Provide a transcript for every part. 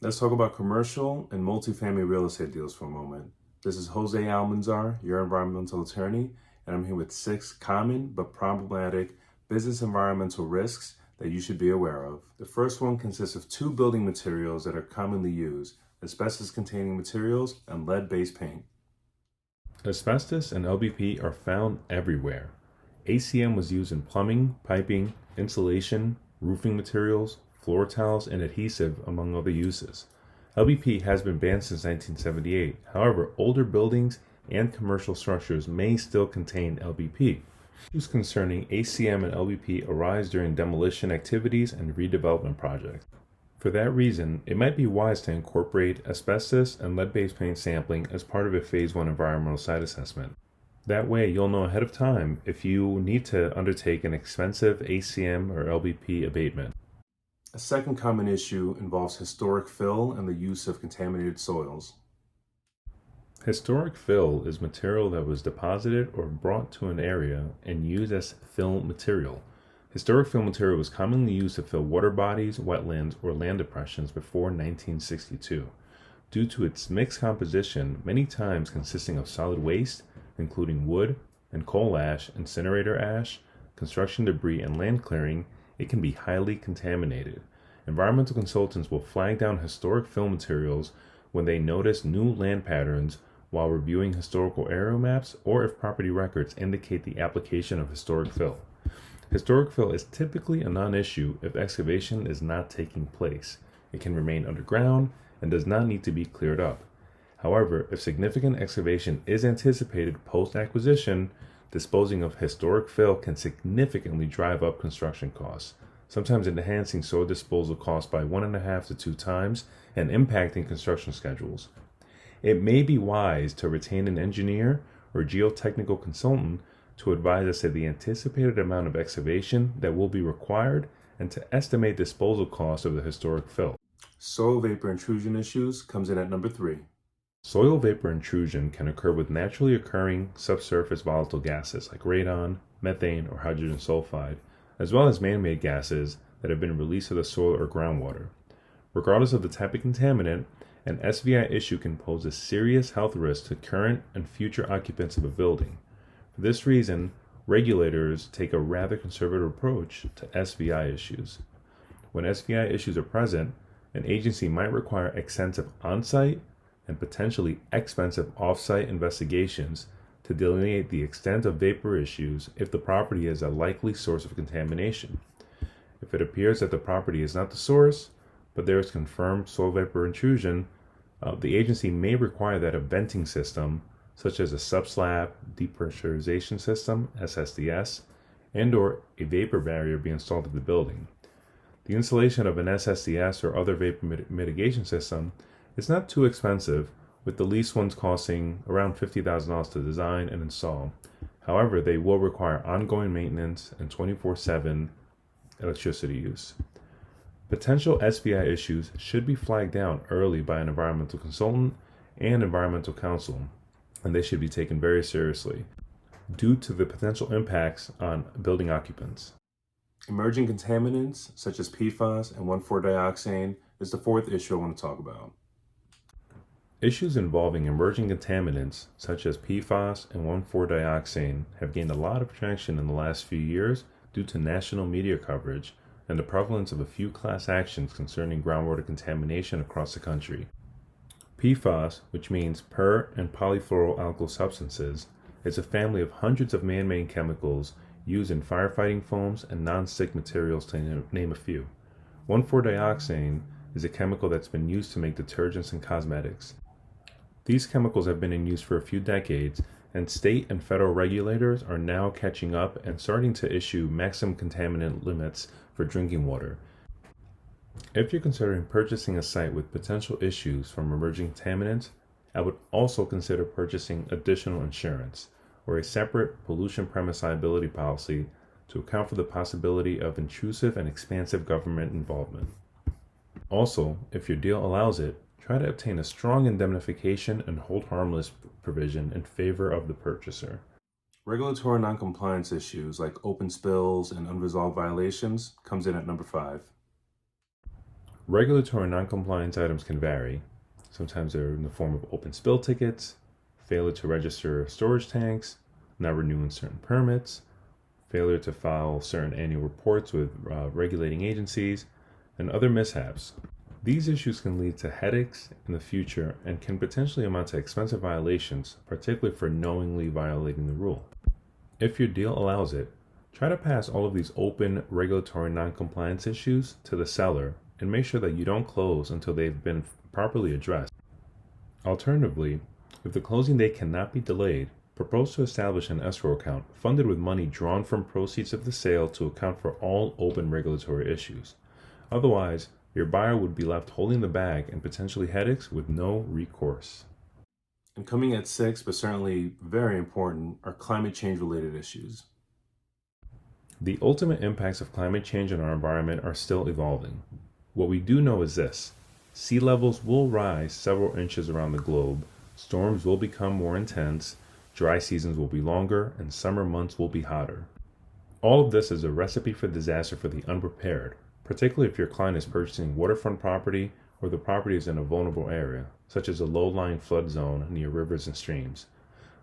Let's talk about commercial and multifamily real estate deals for a moment. This is Jose Almanzar, your environmental attorney, and I'm here with 6 common but problematic business environmental risks that you should be aware of. The first one consists of 2 building materials that are commonly used: asbestos-containing materials and lead-based paint. Asbestos and LBP are found everywhere. ACM was used in plumbing, piping, insulation, roofing materials, floor tiles, and adhesive, among other uses. LBP has been banned since 1978. However, older buildings and commercial structures may still contain LBP. Issues concerning ACM and LBP arise during demolition activities and redevelopment projects. For that reason, it might be wise to incorporate asbestos and lead-based paint sampling as part of a Phase 1 environmental site assessment. That way, you'll know ahead of time if you need to undertake an expensive ACM or LBP abatement. A second common issue involves historic fill and the use of contaminated soils. Historic fill is material that was deposited or brought to an area and used as fill material. Historic fill material was commonly used to fill water bodies, wetlands, or land depressions before 1962. Due to its mixed composition, many times consisting of solid waste, including wood and coal ash, incinerator ash, construction debris, and land clearing, it can be highly contaminated. Environmental consultants will flag down historic fill materials when they notice new land patterns while reviewing historical area maps or if property records indicate the application of historic fill. Historic fill is typically a non-issue if excavation is not taking place. It can remain underground and does not need to be cleared up. However, if significant excavation is anticipated post-acquisition, disposing of historic fill can significantly drive up construction costs, sometimes enhancing soil disposal costs by 1.5 to 2 times and impacting construction schedules. It may be wise to retain an engineer or geotechnical consultant to advise us of the anticipated amount of excavation that will be required and to estimate disposal costs of the historic fill. Soil vapor intrusion issues comes in at number 3. Soil vapor intrusion can occur with naturally occurring subsurface volatile gases like radon, methane, or hydrogen sulfide, as well as man-made gases that have been released to the soil or groundwater. Regardless of the type of contaminant, an SVI issue can pose a serious health risk to current and future occupants of a building. For this reason, regulators take a rather conservative approach to SVI issues. When SVI issues are present, an agency might require extensive on-site and potentially expensive off-site investigations to delineate the extent of vapor issues if the property is a likely source of contamination. If it appears that the property is not the source, but there is confirmed soil vapor intrusion, the agency may require that a venting system, such as a subslab depressurization system, SSDS, and/or a vapor barrier be installed in the building. The installation of an SSDS or other vapor mitigation system is not too expensive, with the least ones costing around $50,000 to design and install. However, they will require ongoing maintenance and 24/7 electricity use. Potential SVI issues should be flagged down early by an environmental consultant and environmental counsel, and they should be taken very seriously due to the potential impacts on building occupants. Emerging contaminants such as PFAS and 1,4-dioxane is the 4th issue I want to talk about. Issues involving emerging contaminants such as PFAS and 1,4-dioxane have gained a lot of traction in the last few years due to national media coverage and the prevalence of a few class actions concerning groundwater contamination across the country. PFAS, which means per and polyfluoroalkyl substances, is a family of hundreds of man-made chemicals used in firefighting foams and non-stick materials, to name a few. 1,4-dioxane is a chemical that's been used to make detergents and cosmetics. These chemicals have been in use for a few decades, and state and federal regulators are now catching up and starting to issue maximum contaminant limits for drinking water. If you're considering purchasing a site with potential issues from emerging contaminants, I would also consider purchasing additional insurance or a separate pollution premise liability policy to account for the possibility of intrusive and expansive government involvement. Also, if your deal allows it, try to obtain a strong indemnification and hold harmless provision in favor of the purchaser. Regulatory noncompliance issues like open spills and unresolved violations comes in at number 5. Regulatory noncompliance items can vary. Sometimes they're in the form of open spill tickets, failure to register storage tanks, not renewing certain permits, failure to file certain annual reports with regulating agencies, and other mishaps. These issues can lead to headaches in the future and can potentially amount to expensive violations, particularly for knowingly violating the rule. If your deal allows it, try to pass all of these open regulatory noncompliance issues to the seller and make sure that you don't close until they've been properly addressed. Alternatively, if the closing date cannot be delayed, propose to establish an escrow account funded with money drawn from proceeds of the sale to account for all open regulatory issues. Otherwise, your buyer would be left holding the bag and potentially headaches with no recourse. And coming at 6, but certainly very important, are climate change related issues. The ultimate impacts of climate change on our environment are still evolving. What we do know is this: sea levels will rise several inches around the globe, storms will become more intense, dry seasons will be longer, and summer months will be hotter. All of this is a recipe for disaster for the unprepared, particularly if your client is purchasing waterfront property or the property is in a vulnerable area, such as a low-lying flood zone near rivers and streams.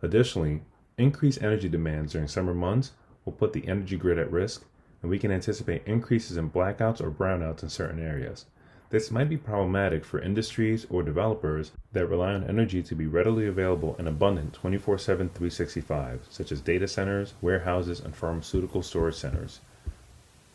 Additionally, increased energy demands during summer months will put the energy grid at risk, and we can anticipate increases in blackouts or brownouts in certain areas. This might be problematic for industries or developers that rely on energy to be readily available and abundant 24/7, 365, such as data centers, warehouses, and pharmaceutical storage centers.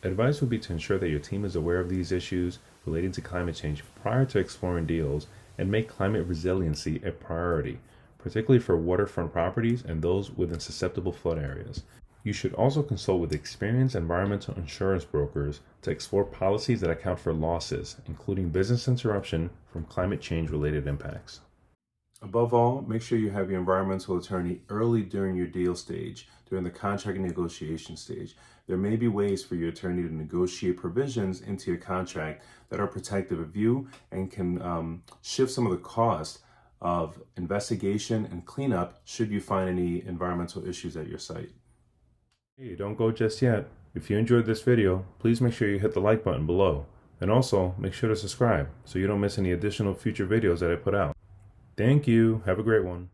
Advice would be to ensure that your team is aware of these issues relating to climate change prior to exploring deals and make climate resiliency a priority, particularly for waterfront properties and those within susceptible flood areas. You should also consult with experienced environmental insurance brokers to explore policies that account for losses, including business interruption from climate change related impacts. Above all, make sure you have your environmental attorney early during your deal stage, during the contract negotiation stage. There may be ways for your attorney to negotiate provisions into your contract that are protective of you and can shift some of the cost of investigation and cleanup should you find any environmental issues at your site. Hey, don't go just yet. If you enjoyed this video, please make sure you hit the like button below. And also, make sure to subscribe so you don't miss any additional future videos that I put out. Thank you. Have a great one.